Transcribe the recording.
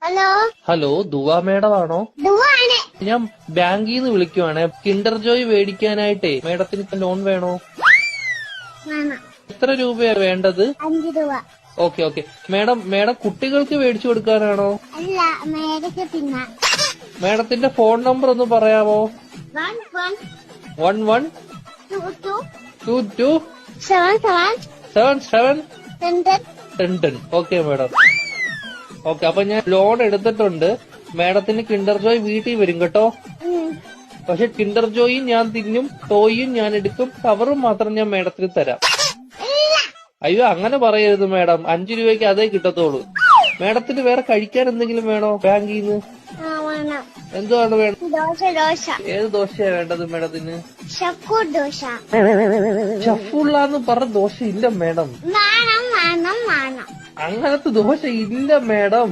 Hello hello ദുവാ madam ആണോ? ദുവാണ്. ഞാൻ ബാങ്കിൽ നിന്ന് വിളിക്കുവാണ്. കിൻഡർ ജോയ് മേടിക്കാനായിട്ടേ മേഡത്തിന് ലോൺ വേണോ? വേണം. എത്ര രൂപയാ വേണ്ടത്? 5 രൂപ. ഓക്കെ മേഡം കുട്ടികൾക്ക് മേടിച്ചു കൊടുക്കാനാണോ? അല്ല, മേടിച്ച് തിന്നാൻ. മേഡത്തിന്റെ ഫോൺ നമ്പർ ഒന്ന് പറയാമോ? 11 11 22 22 77 77 10. 10. Okay madam. ഓക്കെ, അപ്പൊ ഞാൻ ലോൺ എടുത്തിട്ടുണ്ട്. മേഡത്തിന് കിൻഡർ ജോയ് വീട്ടിൽ വരും കേട്ടോ. പക്ഷെ കിൻഡർ ജോയും ഞാൻ തിന്നും, ടോയും ഞാൻ എടുക്കും, കവറും മാത്രം ഞാൻ മേഡത്തിന് തരാം. അയ്യോ, അങ്ങനെ പറയരുത് മേഡം. 5 രൂപയ്ക്ക് അതേ കിട്ടത്തുള്ളൂ. മേഡത്തിന് വേറെ കഴിക്കാൻ എന്തെങ്കിലും വേണോ ബാങ്കിൽ നിന്ന്? വേണം. എന്തുവാണ് വേണം? ദോശ. ഏത് ദോശയാ വേണ്ടത് മേഡത്തിന്? ഷക്കൂർ ദോശ. ഷഫുള്ളാന്ന് പറഞ്ഞ ദോശ ഇല്ല മേഡം. വേണം. അങ്ങനത്തെ ദോശ ഇല്ല മേഡം.